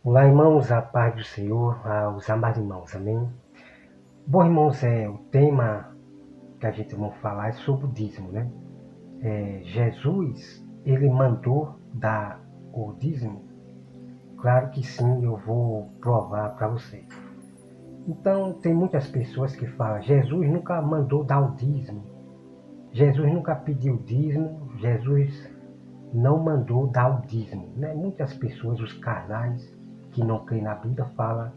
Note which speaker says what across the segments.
Speaker 1: Olá, irmãos, a paz do Senhor, aos amados irmãos, amém? Bom, irmãos, o tema que a gente vai falar é sobre o dízimo, né? Jesus, ele mandou dar o dízimo? Claro que sim, eu vou provar para vocês. Então, tem muitas pessoas que falam, Jesus nunca mandou dar o dízimo, Jesus nunca pediu dízimo, Jesus não mandou dar o dízimo, né? Muitas pessoas, os carnais, que não creem na Bíblia, falam,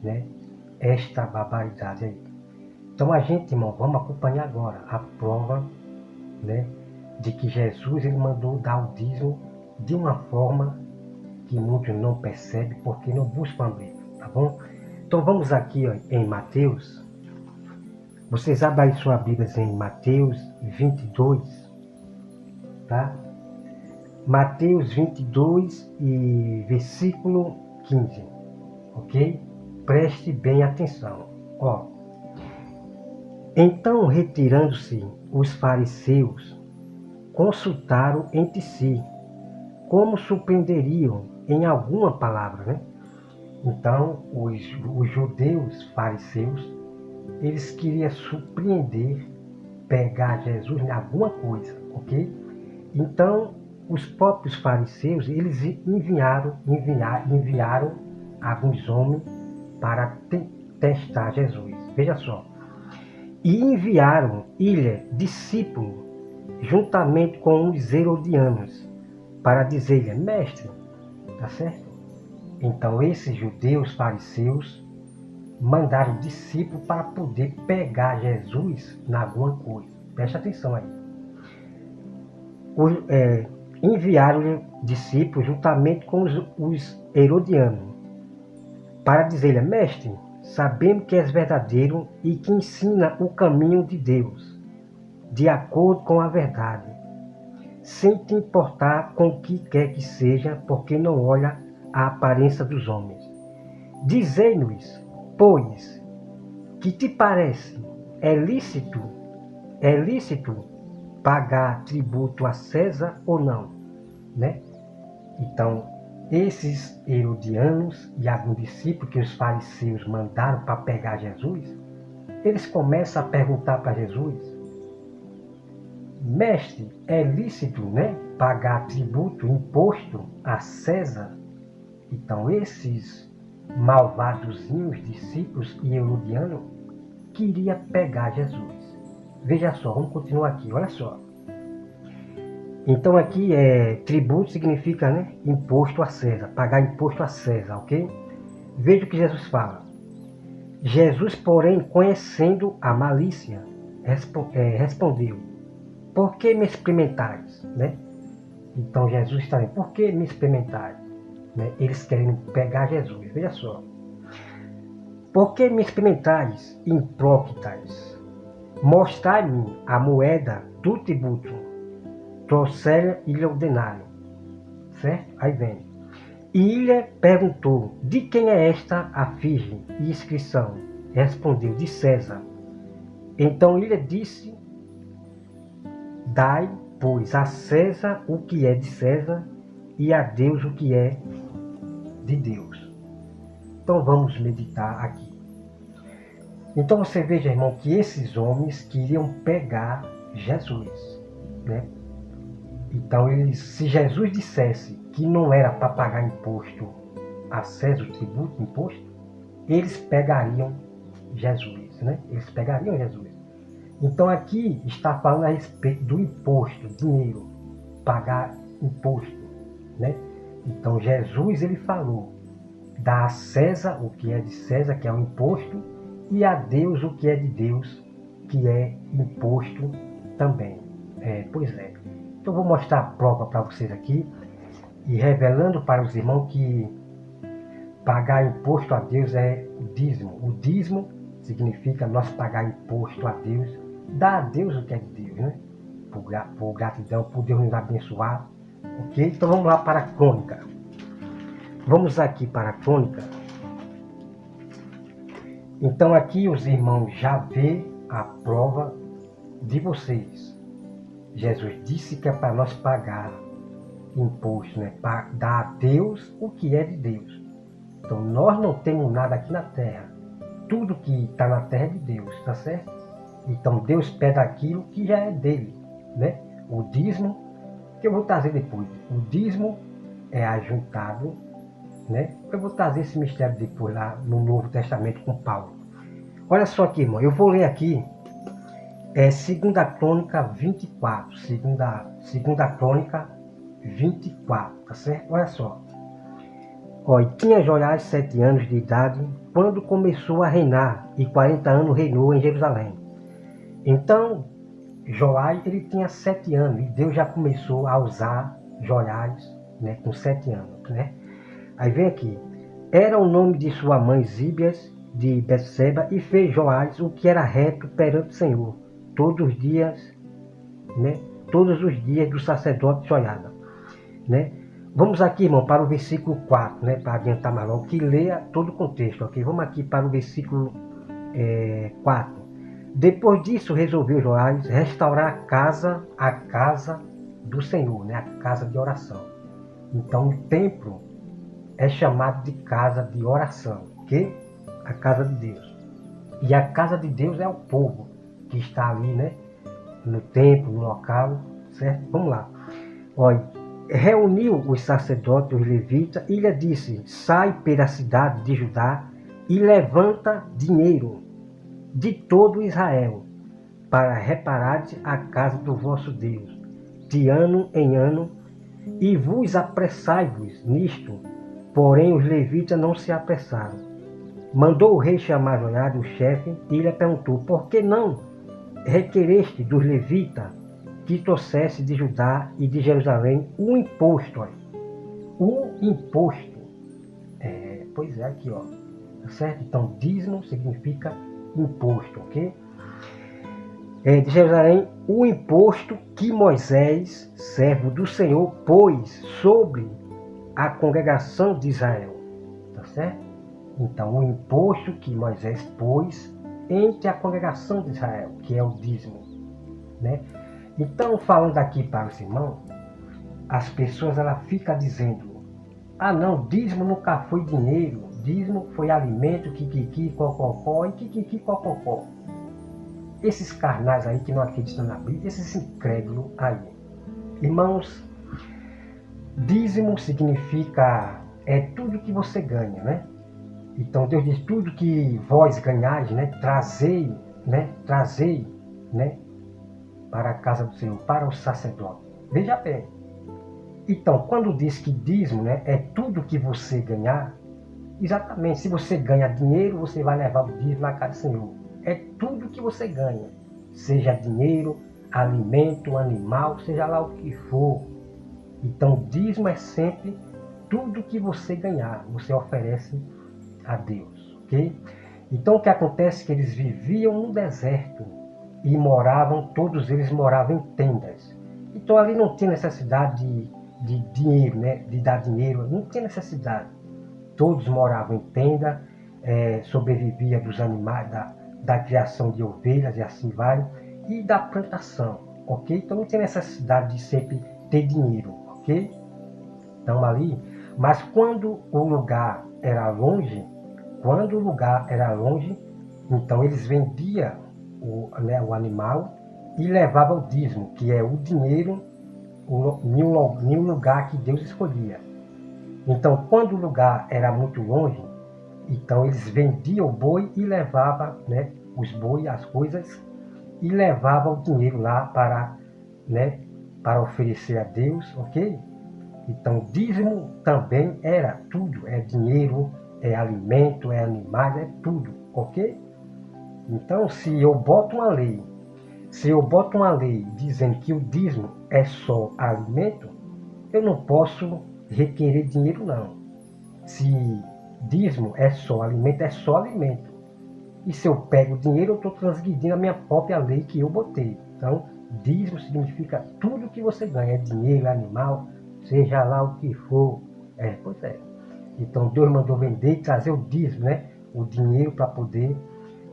Speaker 1: né, esta barbaridade aí. Então a gente, irmão, vamos acompanhar agora a prova, né, de que Jesus ele mandou dar o dízimo de uma forma que muitos não percebem porque não buscam a Bíblia, tá bom? Então vamos aqui ó, em Mateus. Vocês abrem sua Bíblia em Mateus 22, tá? Mateus 22 e versículo 15, ok? Preste bem atenção, ó. Então, retirando-se os fariseus, consultaram entre si como surpreenderiam em alguma palavra, né? Então, os judeus fariseus, eles queriam surpreender, pegar Jesus em alguma coisa, ok? Então, os próprios fariseus, eles enviaram alguns homens para testar Jesus. Veja só. E enviaram discípulos, juntamente com os herodianos, para dizer-lhe, mestre, tá certo? Então esses judeus fariseus mandaram discípulos para poder pegar Jesus em alguma coisa. Preste atenção aí. Enviaram discípulos juntamente com os herodianos, para dizer-lhe, mestre, sabemos que és verdadeiro e que ensina o caminho de Deus, de acordo com a verdade, sem te importar com o que quer que seja, porque não olha a aparência dos homens. Dizei-nos, pois, que te parece, é lícito pagar tributo a César ou não, né? Então, esses herodianos e alguns discípulos que os fariseus mandaram para pegar Jesus, eles começam a perguntar para Jesus, mestre, é lícito, né, pagar tributo, imposto a César? Então, esses malvadozinhos discípulos e herodianos queriam pegar Jesus. Veja só, vamos continuar aqui, olha só. Então aqui tributo significa, né, imposto a César, pagar imposto a César, ok? Veja o que Jesus fala. Jesus, porém, conhecendo a malícia, respondeu, por que me experimentais? Né? Então Jesus está dizendo, por que me experimentais? Né? Eles querem pegar Jesus, veja só. Por que me experimentais, hipócritas? Mostrai-me a moeda do tributo. Trouxeram-lhe o denário, certo? Aí vem. E ele perguntou, de quem é esta a firme e inscrição? Respondeu, de César. Então ele disse, dai, pois, a César o que é de César e a Deus o que é de Deus. Então vamos meditar aqui. Então você veja, irmão, que esses homens queriam pegar Jesus, né? Então, se Jesus dissesse que não era para pagar imposto a César, o tributo, imposto, eles pegariam Jesus, né? Eles pegariam Jesus. Então, aqui está falando a respeito do imposto, dinheiro, pagar imposto, né? Então, Jesus, ele falou, dá a César o que é de César, que é o imposto, e a Deus o que é de Deus, que é imposto também. Pois é. Então, vou mostrar a prova para vocês aqui e revelando para os irmãos que pagar imposto a Deus é o dízimo. O dízimo significa nós pagar imposto a Deus, dar a Deus o que é de Deus, né? Por gratidão, por Deus nos abençoar. Ok? Então, vamos lá para a crônica. Vamos aqui para a crônica. Então, aqui os irmãos já vê a prova de vocês. Jesus disse que é para nós pagar imposto, né? Para dar a Deus o que é de Deus. Então nós não temos nada aqui na terra. Tudo que está na terra é de Deus, tá certo? Então Deus pede aquilo que já é dele, né? O dízimo, que eu vou trazer depois. O dízimo é ajuntado, né? Eu vou trazer esse mistério depois lá no Novo Testamento com Paulo. Olha só aqui, irmão, eu vou ler aqui, 2 Crônica 24, segunda Crônica 24, tá certo? Olha só. Ó, e tinha Joiás 7 anos de idade quando começou a reinar, e 40 anos reinou em Jerusalém. Então, Joiás, ele tinha 7 anos, e Deus já começou a usar Joiás, né, com 7 anos, né? Aí vem aqui, era o nome de sua mãe Zíbias, de Betseba, e fez Joás o que era reto perante o Senhor, todos os dias, né? Todos os dias do sacerdote Joiada, né? Vamos aqui, irmão, para o versículo 4, né? Para adiantar mais logo, que leia todo o contexto, ok? Vamos aqui para o versículo 4. Depois disso, resolveu Joás restaurar a casa do Senhor, né? A casa de oração. Então, o templo é chamado de casa de oração, ok? A casa de Deus. E a casa de Deus é o povo que está ali, né? No templo, no local, certo? Vamos lá. Olha, reuniu os sacerdotes, os levitas, e lhe disse: sai pela cidade de Judá e levanta dinheiro de todo Israel, para reparar a casa do vosso Deus, de ano em ano, e vos apressai-vos nisto. Porém os levitas não se apressaram. Mandou o rei chamar Joiada, o chefe, e lhe perguntou: por que não requereste dos levitas que trouxesse de Judá e de Jerusalém um imposto? Olha. Um imposto. Pois é, aqui, ó. Certo? Então, dízimo significa imposto, ok? De Jerusalém, o imposto que Moisés, servo do Senhor, pôs sobre a congregação de Israel, tá certo? Então, o imposto que Moisés pôs entre a congregação de Israel, que é o dízimo, né? Então, falando aqui para os irmãos, as pessoas ficam dizendo: ah não, dízimo nunca foi dinheiro, dízimo foi alimento, kikiki, cococó e kikiki, cococó. Esses carnais aí que não acreditam na Bíblia, esses incrédulos aí. Irmãos, dízimo significa tudo que você ganha, né? Então Deus diz: tudo que vós ganhais, né? Trazei, né? Para a casa do Senhor, para o sacerdote. Veja bem. Então, quando diz que dízimo, né, é tudo que você ganhar, exatamente, se você ganha dinheiro, você vai levar o dízimo na casa do Senhor. É tudo que você ganha, seja dinheiro, alimento, animal, seja lá o que for. Então, dízimo é sempre tudo que você ganhar, você oferece a Deus, ok? Então, o que acontece é que eles viviam no deserto e todos eles moravam em tendas. Então, ali não tinha necessidade de dinheiro, né? De dar dinheiro, não tinha necessidade. Todos moravam em tenda, sobrevivia dos animais, da criação de ovelhas e assim vai, e da plantação, ok? Então não tem necessidade de sempre ter dinheiro, ok? Então ali, mas quando o lugar era longe, então eles vendiam o animal e levavam o dízimo, que é o dinheiro, em um lugar que Deus escolhia. Então quando o lugar era muito longe, então eles vendiam o boi e levavam, né, os bois, as coisas, e levavam o dinheiro lá para oferecer a Deus, ok? Então dízimo também era tudo, é dinheiro, é alimento, é animais, é tudo, ok? Então se eu boto uma lei dizendo que o dízimo é só alimento, eu não posso requerer dinheiro não. Se dízimo é só alimento, é só alimento. E se eu pego dinheiro, eu estou transgredindo a minha própria lei que eu botei. Então, dízimo significa tudo que você ganha. É dinheiro, animal, seja lá o que for. Pois é. Então, Deus mandou vender e trazer o dízimo, né? O dinheiro para poder.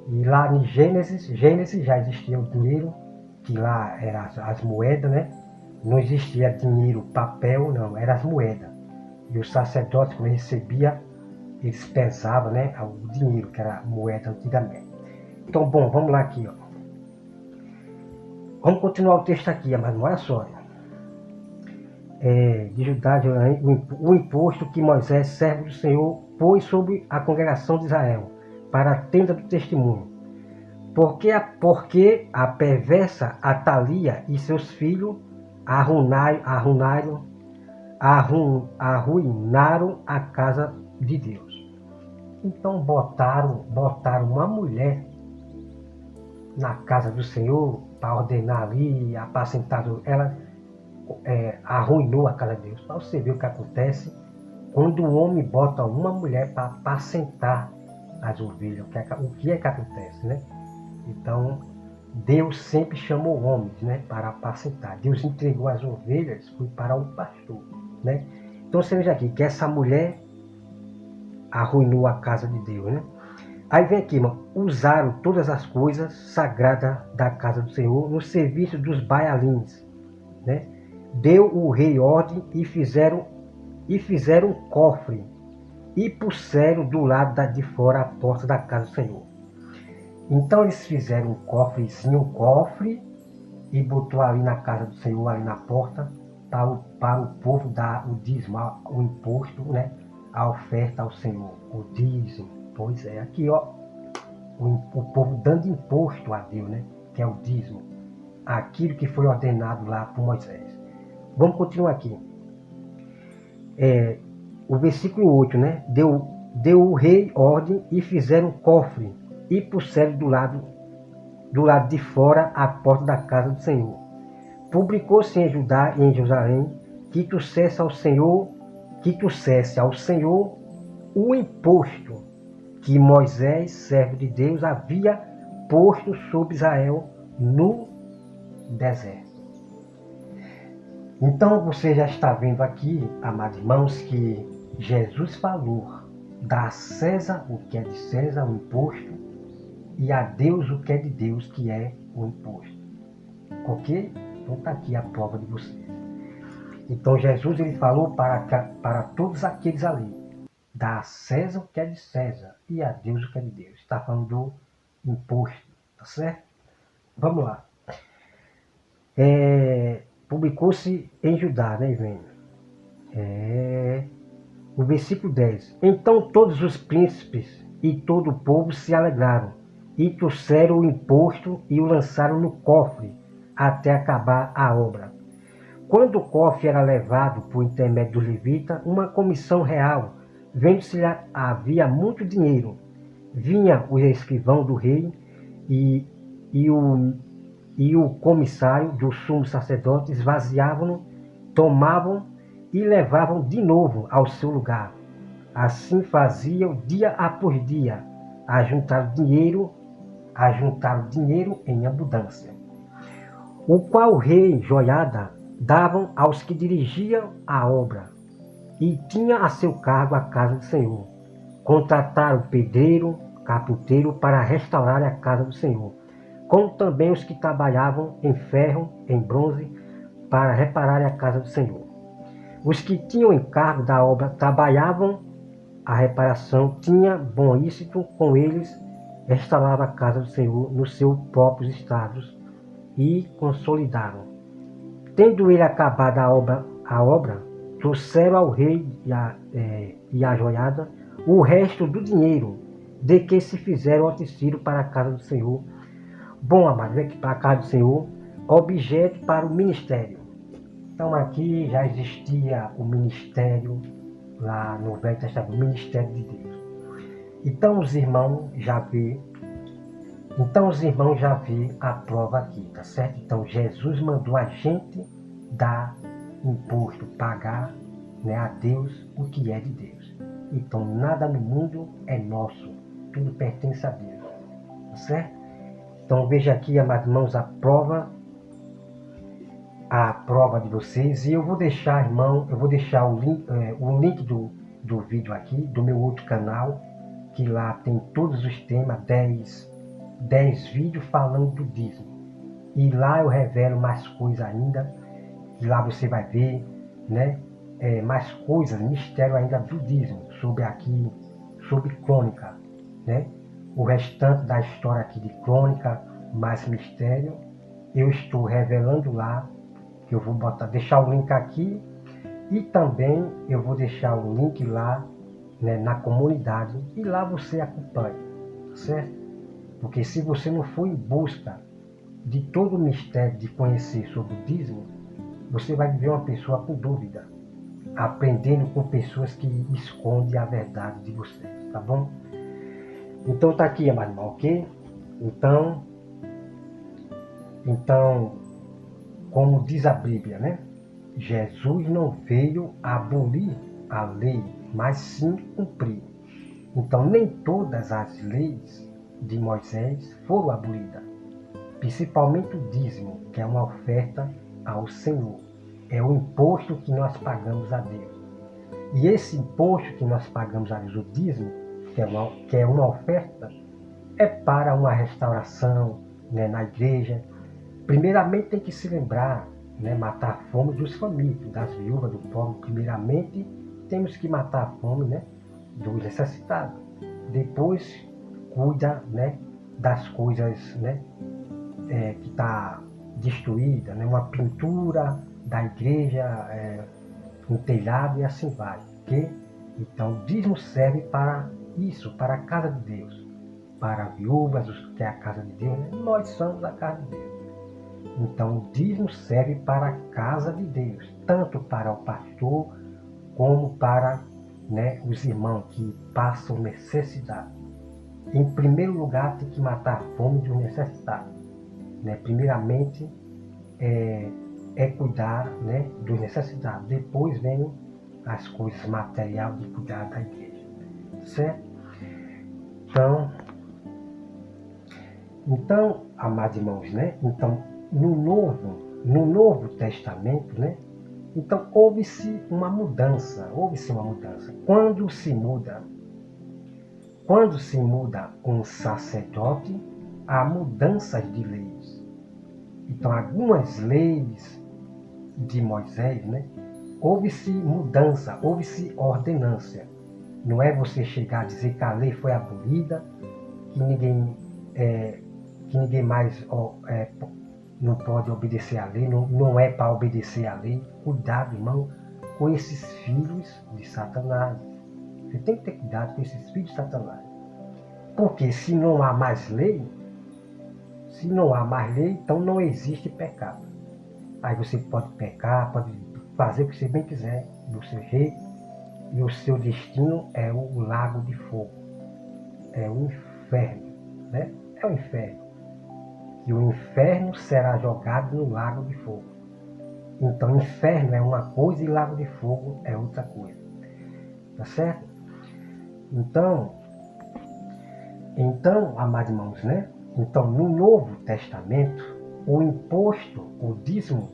Speaker 1: E lá em Gênesis já existia o dinheiro, que lá eram as moedas, né? Não existia dinheiro, papel, não. Eram as moedas. E o sacerdote, quando recebia eles pesavam, né, o dinheiro, que era a moeda antigamente. Então, bom, vamos lá aqui, ó. Vamos continuar o texto aqui, mas olha só. De Judá, o imposto que Moisés, servo do Senhor, pôs sobre a congregação de Israel, para a tenda do testemunho. Porque a perversa Atalia e seus filhos arruinaram a casa de Deus. Então botaram uma mulher na casa do Senhor para ordenar ali, apacentar. Ela arruinou a casa de Deus. Para você ver o que acontece quando o homem bota uma mulher para apacentar as ovelhas. O que é que acontece, né? Então, Deus sempre chamou homens, né, para apacentar. Deus entregou as ovelhas, foi para o pastor, né? Então, você veja aqui que essa mulher arruinou a casa de Deus, né? Aí vem aqui, irmão, usaram todas as coisas sagradas da casa do Senhor no serviço dos baalins, né? Deu o rei ordem e fizeram um cofre e puseram do lado de fora a porta da casa do Senhor. Então eles fizeram um cofre, e botou ali na casa do Senhor, ali na porta, para o povo dar o dízimo, o imposto, né? A oferta ao Senhor, o dízimo. Pois é, aqui ó, o povo dando imposto a Deus, né? Que é o dízimo, aquilo que foi ordenado lá por Moisés. Vamos continuar aqui. O versículo 8, né? Deu o rei ordem e fizeram um cofre e puseram do lado de fora a porta da casa do Senhor. Publicou-se em Judá e em Jerusalém que trouxesse ao Senhor o imposto que Moisés, servo de Deus, havia posto sobre Israel no deserto. Então você já está vendo aqui, amados irmãos, que Jesus falou: dá a César o que é de César, o imposto, e a Deus o que é de Deus, que é o imposto. Ok? Então está aqui a prova de vocês. Então Jesus ele falou para todos aqueles ali: dá a César o que é de César e a Deus o que é de Deus. Está falando do imposto, tá certo? Vamos lá. Publicou-se em Judá, né, vem? O versículo 10. Então todos os príncipes e todo o povo se alegraram e trouxeram o imposto e o lançaram no cofre até acabar a obra. Quando o cofre era levado por intermédio do levita, uma comissão real, vendo-se havia muito dinheiro, vinha o escrivão do rei e o comissário do sumo sacerdote, esvaziavam-no, tomavam e levavam de novo ao seu lugar. Assim faziam dia após dia, a juntar dinheiro em abundância, o qual o rei Joiada davam aos que dirigiam a obra, e tinha a seu cargo a casa do Senhor. Contrataram pedreiro, carpinteiro para restaurar a casa do Senhor, como também os que trabalhavam em ferro, em bronze, para reparar a casa do Senhor. Os que tinham encargo da obra trabalhavam a reparação, tinha bom ícito com eles, restaurava a casa do Senhor nos seus próprios estados e consolidaram. Tendo ele acabado a obra, trouxeram ao rei e a joiada o resto do dinheiro de que se fizeram o tecido para a casa do Senhor. Bom, amados, aqui para a casa do Senhor, objeto para o ministério. Então aqui já existia o ministério lá no Velho Testamento, o ministério de Deus. Então os irmãos já vê a prova aqui, tá certo? Então Jesus mandou a gente dar imposto, pagar, né, a Deus o que é de Deus. Então nada no mundo é nosso, tudo pertence a Deus, tá certo? Então veja aqui, amados irmãos, a prova de vocês, e eu vou deixar o link do vídeo aqui, do meu outro canal, que lá tem todos os temas, 10 vídeos falando do dízimo. E lá eu revelo mais coisas ainda, e lá você vai ver, né, mais coisas, mistério ainda do dízimo, sobre aqui sobre Crônica, né? O restante da história aqui de Crônica, mais mistério, eu estou revelando lá, que eu vou deixar o link aqui, e também eu vou deixar o link lá, né, na comunidade, e lá você acompanha, certo? Porque se você não for em busca de todo o mistério de conhecer sobre o dízimo, você vai ver uma pessoa com dúvida, aprendendo com pessoas que escondem a verdade de vocês, tá bom? Então tá aqui, amado irmão, ok? Então, como diz a Bíblia, né? Jesus não veio abolir a lei, mas sim cumprir. Então, nem todas as leis de Moisés foram abolidas, principalmente o dízimo, que é uma oferta ao Senhor. É o imposto que nós pagamos a Deus. E esse imposto que nós pagamos a Deus, o dízimo, que é uma oferta, é para uma restauração, né, na igreja. Primeiramente tem que se lembrar, né, matar a fome dos famintos, das viúvas, do pobre. Primeiramente temos que matar a fome, né, dos necessitados. Depois cuida, né, das coisas, né, que está destruída, né, uma pintura da igreja, um telhado e assim vai. Okay? Então o dízimo serve para isso, para a casa de Deus, para viúvas, que é a casa de Deus, né? Nós somos a casa de Deus. Então o dízimo serve para a casa de Deus, tanto para o pastor como para, né, os irmãos que passam necessidade. Em primeiro lugar, tem que matar a fome dos necessitados. Né? Primeiramente, é cuidar, né, dos necessitados. Depois vem as coisas materiais de cuidar da igreja. Certo? Então, amados irmãos, né? Então, no Novo Testamento, né? Então, houve-se uma mudança. Quando se muda um sacerdote, há mudanças de leis. Então, algumas leis de Moisés, né? Houve-se mudança, houve-se ordenância. Não é você chegar a dizer que a lei foi abolida, que ninguém mais não pode obedecer à lei, não é para obedecer à lei. Cuidado, irmão, com esses filhos de Satanás. Você tem que ter cuidado com esses filhos de Satanás. Porque se não há mais lei, então não existe pecado. Aí você pode pecar, pode fazer o que você bem quiser, do seu jeito, e o seu destino é o lago de fogo. É o inferno, né? É o inferno. E o inferno será jogado no lago de fogo. Então, inferno é uma coisa e lago de fogo é outra coisa. Tá certo? Então, amados irmãos, né? Então, no Novo Testamento, o imposto, o dízimo,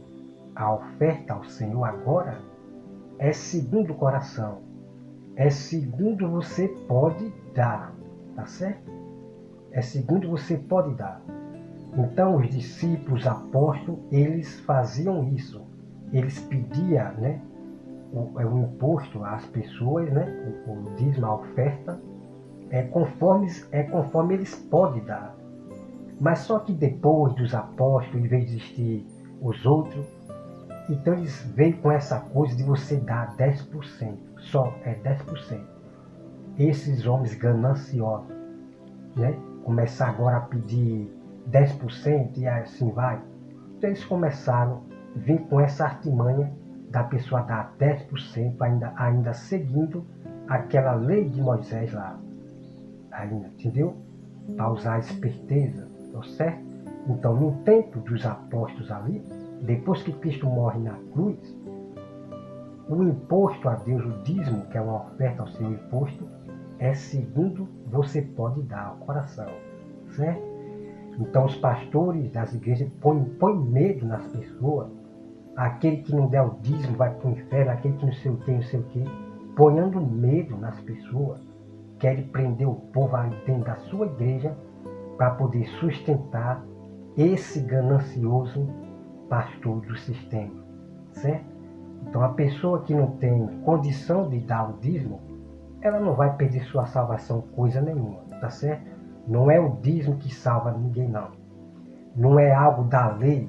Speaker 1: a oferta ao Senhor agora é segundo o coração. É segundo você pode dar. Tá certo? É segundo você pode dar. Então, os discípulos, os apóstolos, eles faziam isso. Eles pediam, né, o imposto às pessoas, né, o dízimo, a oferta, conforme eles podem dar. Mas só que depois dos apóstolos, em vez de existir os outros, então eles veio com essa coisa de você dar 10%. Só é 10%. Esses homens gananciosos, né, começar agora a pedir 10% e assim vai. Então eles começaram a vir com essa artimanha da pessoa dar 10%, ainda seguindo aquela lei de Moisés lá. Ainda, entendeu? Para usar a esperteza, tá certo? Então, no tempo dos apóstolos ali, depois que Cristo morre na cruz, o imposto a Deus, o dízimo, que é uma oferta ao seu imposto, é segundo você pode dar ao coração, certo? Então, os pastores das igrejas põem medo nas pessoas. Aquele que não der o dízimo vai para o inferno, aquele que não sei o que, ponhando medo nas pessoas. Querem prender o povo ali dentro da sua igreja para poder sustentar esse ganancioso pastor do sistema, certo? Então, a pessoa que não tem condição de dar o dízimo, ela não vai perder sua salvação coisa nenhuma, tá certo? Não é o dízimo que salva ninguém, não. Não é algo da lei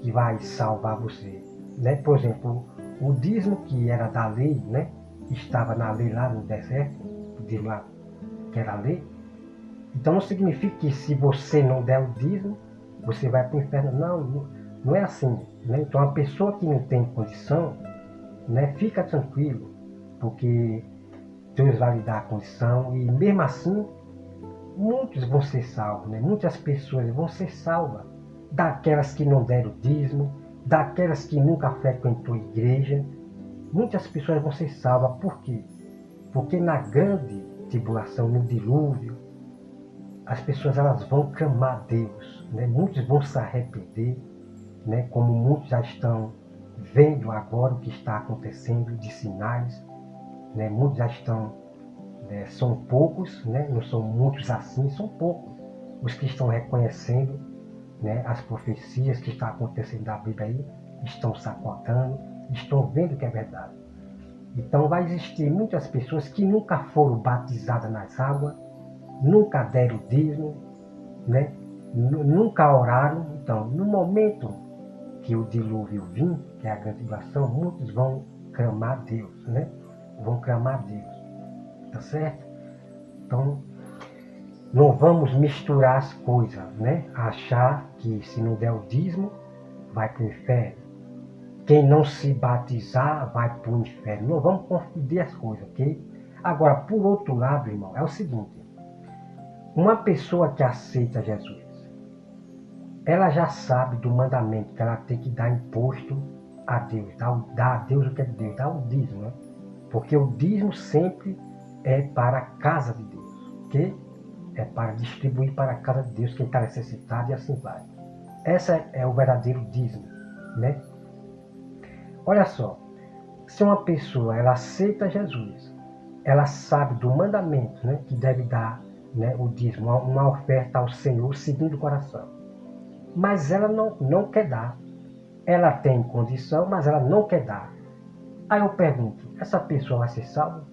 Speaker 1: que vai salvar você, né? Por exemplo, o dízimo que era da lei, né? Que estava na lei lá no deserto, o dízimo lá que era a lei. Então não significa que se você não der o dízimo, você vai para o inferno. Não é assim, né? Então a pessoa que não tem condição, né? Fica tranquilo, porque Deus vai lhe dar a condição e mesmo assim muitos vão ser salvos, né? Muitas pessoas vão ser salvas, daquelas que não deram dízimo, daquelas que nunca frequentou igreja. Muitas pessoas vão ser salvas. Por quê? Porque na grande tribulação, no dilúvio, as pessoas elas vão clamar a Deus, né? Muitos vão se arrepender, né? Como muitos já estão vendo agora o que está acontecendo de sinais, né? Muitos já estão, né? São poucos, né? Não são muitos assim, são poucos os que estão reconhecendo, né? As profecias que estão acontecendo da Bíblia aí, estão sacotando, estão vendo que é verdade. Então vai existir muitas pessoas que nunca foram batizadas nas águas, nunca deram dízimo, né? Nunca oraram. Então, no momento que o dilúvio vir, que é a grande tribulação, muitos vão clamar a Deus, né? Vão clamar a Deus, tá certo? Então, não vamos misturar as coisas, né? Achar que se não der o dízimo, vai para o inferno. Quem não se batizar, vai para o inferno. Não vamos confundir as coisas, ok? Agora, por outro lado, irmão, é o seguinte. Uma pessoa que aceita Jesus, ela já sabe do mandamento que ela tem que dar imposto a Deus. Dar a Deus o que é de Deus, dar o dízimo, né? Porque o dízimo sempre é para a casa de Deus, ok? É para distribuir para a casa de Deus quem está necessitado e assim vai. Essa é o verdadeiro dízimo, né? Olha só, se uma pessoa ela aceita Jesus, ela sabe do mandamento, né, que deve dar, né, o dízimo, uma oferta ao Senhor segundo o coração. Mas ela não quer dar. Ela tem condição, mas ela não quer dar. Aí eu pergunto, essa pessoa vai ser salva?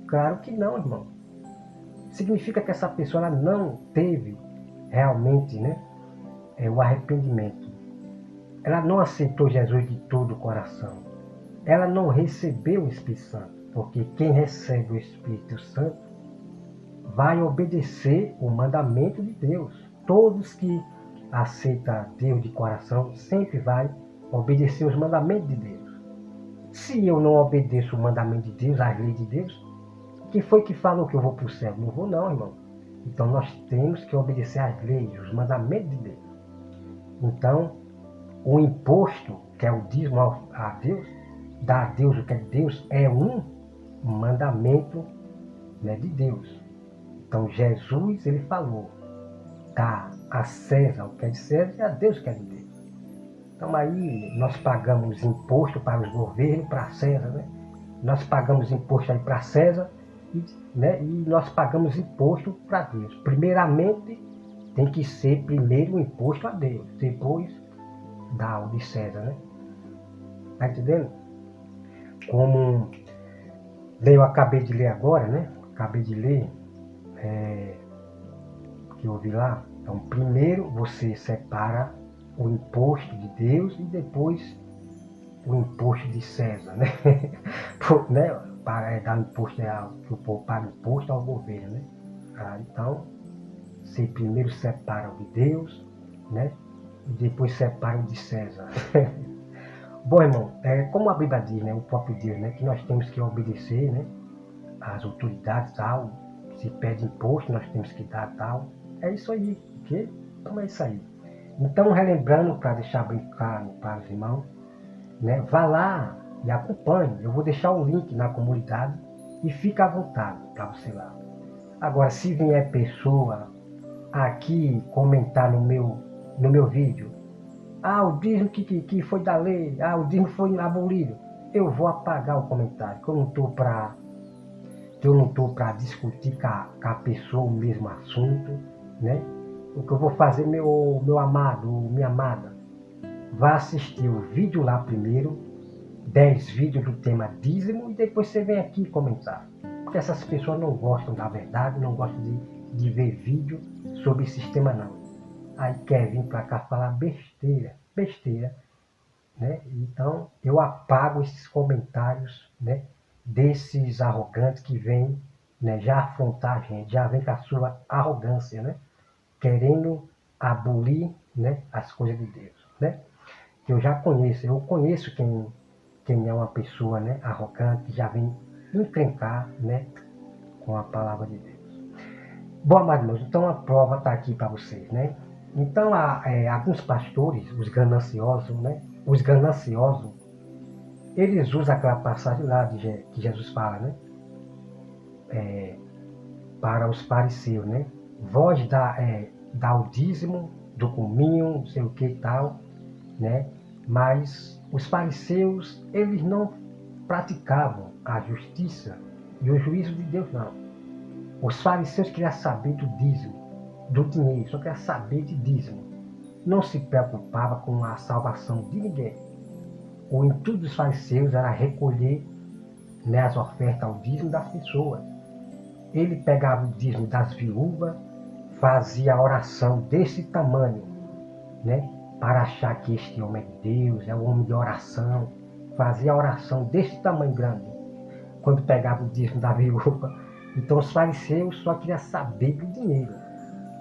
Speaker 1: Claro que não, irmão. Significa que essa pessoa ela não teve realmente, né, o arrependimento. Ela não aceitou Jesus de todo o coração. Ela não recebeu o Espírito Santo, porque quem recebe o Espírito Santo vai obedecer o mandamento de Deus. Todos que aceitam Deus de coração sempre vai obedecer os mandamentos de Deus. Se eu não obedeço o mandamento de Deus, as leis de Deus, quem foi que falou que eu vou para o céu? Não vou não, irmão. Então nós temos que obedecer às leis, os mandamentos de Deus. Então, o imposto, que é o dízimo a Deus, dar a Deus o que é de Deus, é um mandamento, né, de Deus. Então Jesus, ele falou, dá a César o que é de César e a Deus o que é de Deus. Então aí nós pagamos imposto para os governos, para César, né? Nós pagamos imposto aí para César, né? E nós pagamos imposto para Deus. Primeiramente, tem que ser primeiro o imposto a Deus, depois dá o de César, né? Tá entendendo? Como eu acabei de ler agora, né? Acabei de ler, que eu vi lá. Então, primeiro você separa o imposto de Deus e depois o imposto de César, né? Né? Para dar imposto, que o povo paga imposto ao governo, né? Então, você primeiro separa o de Deus, né? E depois separa o de César. Bom, irmão, como a Bíblia diz, né? O próprio Deus, né? Que nós temos que obedecer, né? As autoridades, tal. Se pede imposto, nós temos que dar tal. É isso aí, ok? Então é isso aí. Então, relembrando, para deixar bem claro para os irmãos, né? Vá lá e acompanhe. Eu vou deixar o link na comunidade e fica à vontade para você lá. Agora, se vier pessoa aqui comentar no meu vídeo, o dízimo que foi da lei, o dízimo foi abolido, eu vou apagar o comentário, que eu não estou para discutir com a pessoa o mesmo assunto, né? O que eu vou fazer, meu amado, minha amada, vá assistir o vídeo lá primeiro, 10 vídeos do tema dízimo, e depois você vem aqui comentar. porque essas pessoas não gostam da verdade, não gostam de ver vídeo sobre esse sistema não. Aí quer vir para cá falar besteira, né? Então eu apago esses comentários, né, desses arrogantes que vêm, né, já afrontar a gente, já vem com a sua arrogância, né, querendo abolir, né, as coisas de Deus, né? Que eu conheço quem é uma pessoa, né, arrogante, que já vem encrencar, né, com a palavra de Deus. Bom, amados irmãos, então a prova está aqui para vocês, né? Então, alguns pastores, os gananciosos, eles usam aquela passagem lá que Jesus fala, né? Para os fariseus, né? Vós dá o dízimo do cominho, não sei o que e tal, né? Mas os fariseus, eles não praticavam a justiça e o juízo de Deus, não. Os fariseus queriam saber do dízimo, do dinheiro, só queriam saber de dízimo. Não se preocupava com a salvação de ninguém. O intuito dos fariseus era recolher, né, as ofertas ao dízimo das pessoas. Ele pegava o dízimo das viúvas, fazia a oração desse tamanho, né, para achar que este homem é de Deus, é um homem de oração. Fazia a oração desse tamanho grande, quando pegava o dízimo da viúva. Então os fariseus só queriam saber do dinheiro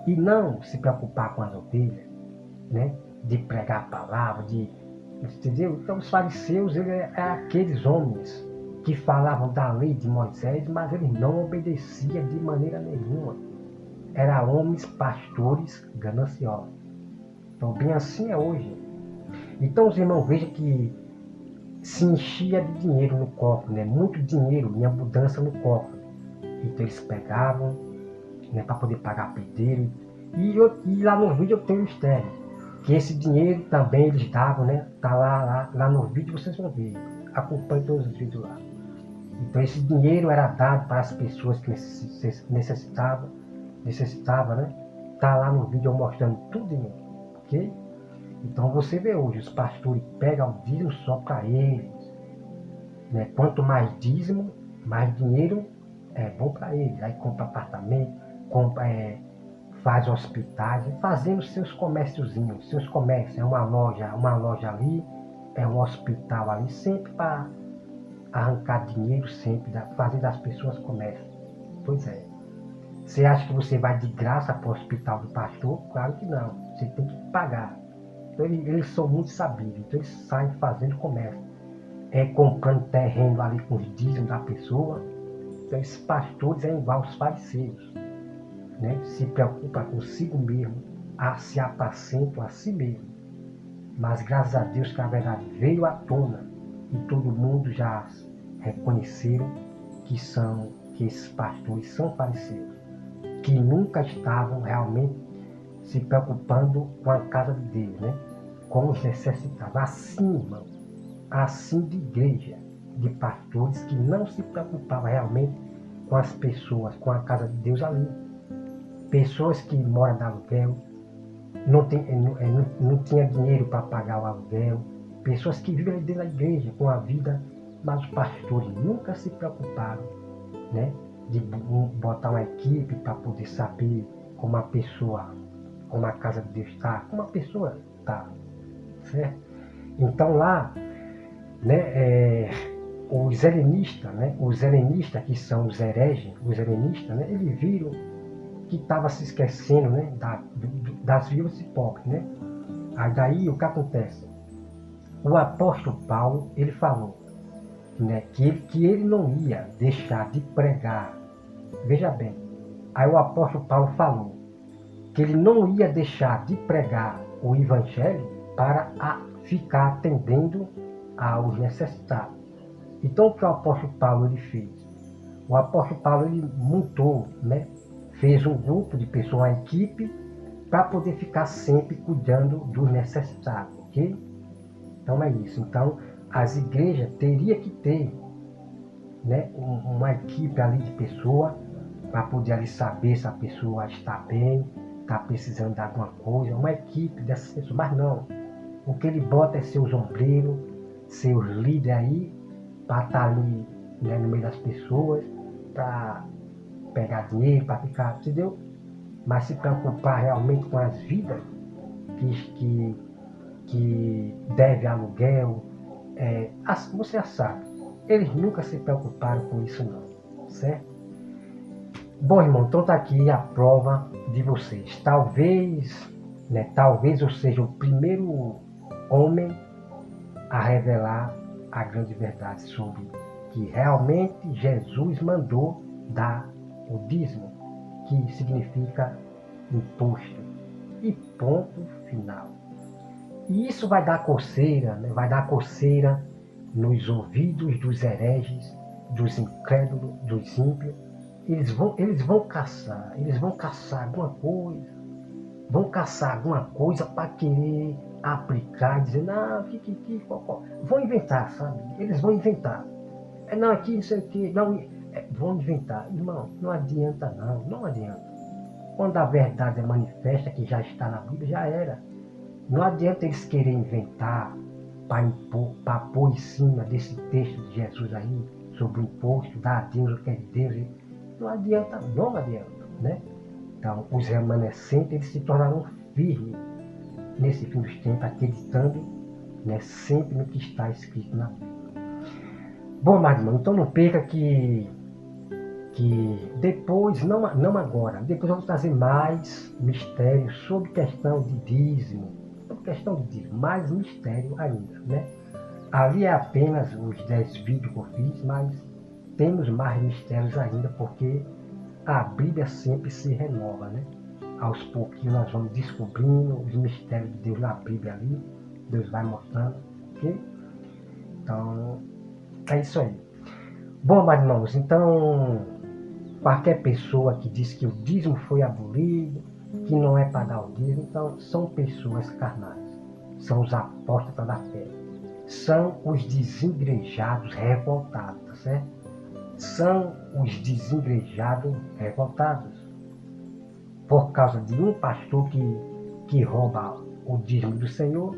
Speaker 1: e não se preocupar com as ovelhas, né, de pregar a palavra, entendeu? Então os fariseus, eles eram aqueles homens que falavam da lei de Moisés, mas eles não obedeciam de maneira nenhuma. Eram homens pastores gananciosos. Então bem assim é hoje. Então os irmãos vejam que se enchia de dinheiro no cofre, né? Muito dinheiro em abundância no cofre. Então eles pegavam, né, para poder pagar pedreiro. E lá no vídeo eu tenho um mistério, que esse dinheiro também eles davam, né? Tá lá no vídeo, vocês vão ver. Acompanhe todos os vídeos lá. Então esse dinheiro era dado para as pessoas que necessitavam, né? Tá lá no vídeo eu mostrando tudo, ok? Então você vê hoje, os pastores pegam o dízimo só para eles, né? Quanto mais dízimo, mais dinheiro é bom para eles. Aí compra apartamento, faz hospitais, fazendo seus comérciozinhos, seus comércios. É uma loja ali, é um hospital ali, sempre para arrancar dinheiro, sempre, fazer das pessoas comércio. Pois é. Você acha que você vai de graça para o hospital do pastor? Claro que não. Você tem que pagar. Então eles são muito sabidos. Então eles saem fazendo comércio. Comprando terreno ali com os dízimos da pessoa. Então esses pastores é igual aos fariseus, né? Se preocupa consigo mesmo, se apacentam a si mesmo. Mas graças a Deus que a verdade veio à tona e todo mundo já reconheceram que esses pastores são fariseus, que nunca estavam realmente se preocupando com a casa de Deus, né? Com os necessitados. Assim, irmão, assim de igreja, de pastores que não se preocupavam realmente com as pessoas, com a casa de Deus ali. Pessoas que moram de aluguel, não tinha dinheiro para pagar o aluguel. Pessoas que vivem dentro da igreja com a vida, mas os pastores nunca se preocuparam, né, de botar uma equipe para poder saber como a casa de Deus está, como a pessoa está, certo? Então lá, né, os helenistas, que são os hereges, né, eles viram que estava se esquecendo, né, das viúvas e pobres, né? Aí daí o que acontece? O apóstolo Paulo, ele falou, né, que ele não ia deixar de pregar. Veja bem, aí o apóstolo Paulo falou que ele não ia deixar de pregar o evangelho para ficar atendendo aos necessitados. Então o que o apóstolo Paulo ele fez? O apóstolo Paulo ele montou, né, fez um grupo de pessoas, uma equipe, para poder ficar sempre cuidando dos necessitados, ok? Então é isso. Então as igrejas teriam que ter, né, uma equipe ali de pessoas para poder ali saber se a pessoa está bem, está precisando de alguma coisa, uma equipe dessas pessoas. Mas não, o que ele bota é seus ombreiros, seus líderes aí, para estar ali, né, no meio das pessoas, para pegar dinheiro, para ficar, entendeu? Mas se preocupar realmente com as vidas que deve aluguel, você já sabe, eles nunca se preocuparam com isso não, certo? Bom, irmão, então está aqui a prova de vocês. Talvez eu seja o primeiro homem a revelar a grande verdade sobre que realmente Jesus mandou dar o dízimo, que significa imposto, e ponto final. E isso vai dar coceira, né? Vai dar coceira nos ouvidos dos hereges, dos incrédulos, dos ímpios. Eles vão caçar alguma coisa para querer aplicar e dizer, não, que, vão inventar, sabe? Eles vão inventar. Não, aqui, isso aqui, não, vão inventar. Irmão, não adianta não adianta. Quando a verdade é manifesta, que já está na Bíblia, já era. Não adianta eles quererem inventar para pôr em cima desse texto de Jesus aí, sobre o imposto, dar a Deus o que é de Deus. Não adianta, né? Então, os remanescentes, eles se tornaram firmes nesse fim dos tempos, acreditando, né, sempre no que está escrito na Bíblia. Bom, mas irmão, então não perca que depois, não agora, depois eu vou trazer mais mistérios sobre questão de dízimo, mais mistério ainda, né? Ali é apenas os 10 vídeos que eu fiz, mas temos mais mistérios ainda, porque a Bíblia sempre se renova, né? Aos pouquinhos nós vamos descobrindo os mistérios de Deus na Bíblia ali, Deus vai mostrando, ok? Então, é isso aí. Bom, meus irmãos, então, qualquer pessoa que diz que o dízimo foi abolido, que não é para dar o dízimo, então, são pessoas carnais, são os apóstatas da fé, são os desigrejados revoltados, tá certo? São os desigrejados revoltados por causa de um pastor que rouba o dízimo do Senhor.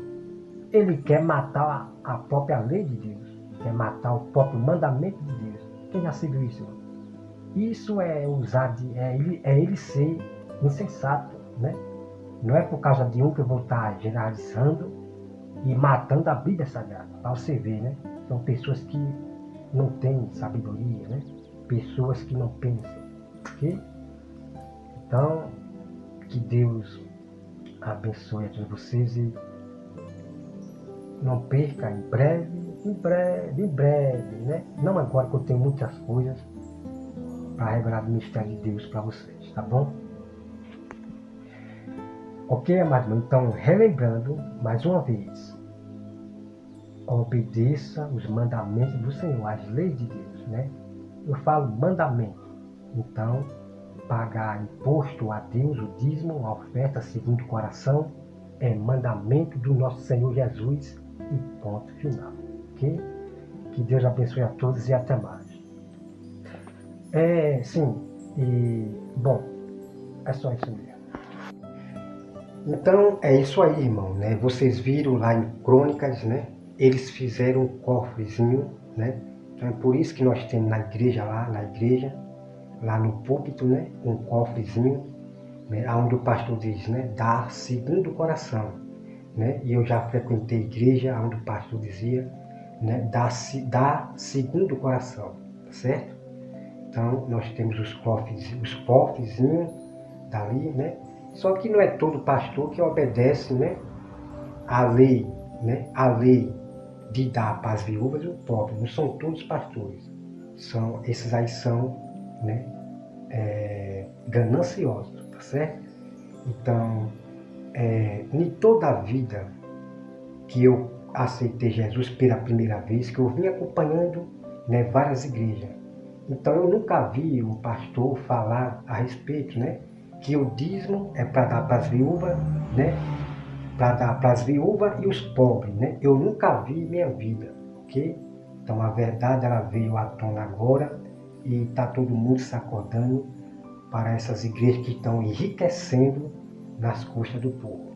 Speaker 1: Ele quer matar a própria lei de Deus, quer matar o próprio mandamento de Deus. Quem já se viu isso? Isso é ele ser insensato, né? Não é por causa de um que eu vou estar generalizando e matando a Bíblia Sagrada, para você ver, né? São pessoas que não têm sabedoria, né? Pessoas que não pensam, ok? Então, que Deus abençoe a todos vocês e não perca em breve, né? Não agora que eu tenho muitas coisas para revelar o mistério de Deus para vocês, tá bom? Ok, amados? Então, relembrando mais uma vez, obedeça os mandamentos do Senhor, as leis de Deus, né? Eu falo mandamento, então, pagar imposto a Deus, o dízimo, a oferta segundo o coração, é mandamento do nosso Senhor Jesus e ponto final, ok? Que Deus abençoe a todos e até mais. Bom, é só isso mesmo. Então, é isso aí, irmão, né? Vocês viram lá em Crônicas, né? Eles fizeram um cofrezinho, né? Então é por isso que nós temos na igreja, lá no púlpito, né? Um cofrezinho, né? Onde o pastor diz, né? Dar segundo o coração, né? E eu já frequentei igreja onde o pastor dizia, né? Dar segundo o coração, tá certo? Então, nós temos os cofrezinhos dali, né? Só que não é todo pastor que obedece, né, a lei, né? A lei de dar para as viúvas e o pobre. Não são todos pastores. Esses aí são, né, gananciosos, tá certo? Então, em toda a vida que eu aceitei Jesus pela primeira vez, que eu vim acompanhando, né, várias igrejas. Então eu nunca vi um pastor falar a respeito, né, que o dízimo é para dar para as viúvas, né, para dar para as viúvas e os pobres, né. Eu nunca vi em minha vida, ok? Então a verdade ela veio à tona agora e está todo mundo se acordando para essas igrejas que estão enriquecendo nas custas do povo.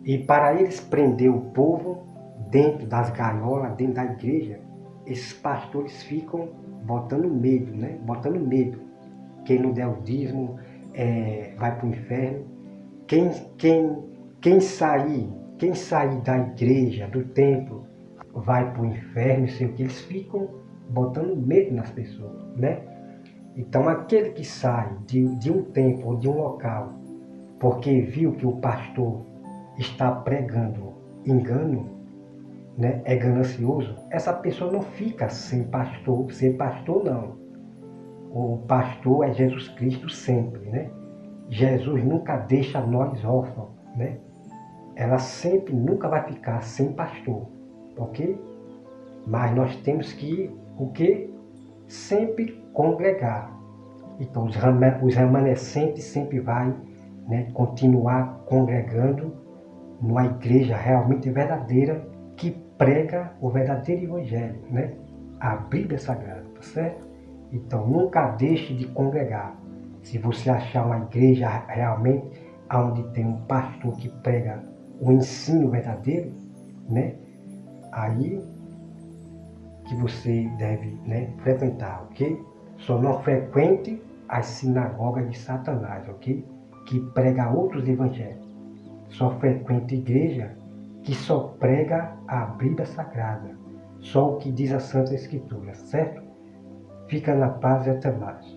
Speaker 1: E para eles prender o povo dentro das gaiolas, dentro da igreja, esses pastores ficam botando medo, né? Botando medo. Quem não der o dízimo vai para o inferno. Quem sair da igreja, do templo, vai para o inferno, sei o que. Eles ficam botando medo nas pessoas, né? Então aquele que sai de um templo ou de um local porque viu que o pastor está pregando engano, né, é ganancioso, essa pessoa não fica sem pastor não. O pastor é Jesus Cristo sempre, né? Jesus nunca deixa nós órfãos, né? Ela sempre nunca vai ficar sem pastor, ok? Mas nós temos que, o quê? Sempre congregar. Então os remanescentes sempre vai, né, continuar congregando numa igreja realmente verdadeira que prega o verdadeiro evangelho, né? A Bíblia Sagrada, tá certo? Então nunca deixe de congregar. Se você achar uma igreja realmente onde tem um pastor que prega o ensino verdadeiro, né? Aí que você deve, né, frequentar, ok? Só não frequente as sinagogas de Satanás, ok? Que prega outros evangelhos. Só frequente igreja que só prega a Bíblia Sagrada, só o que diz a Santa Escritura, certo? Fica na paz e até mais.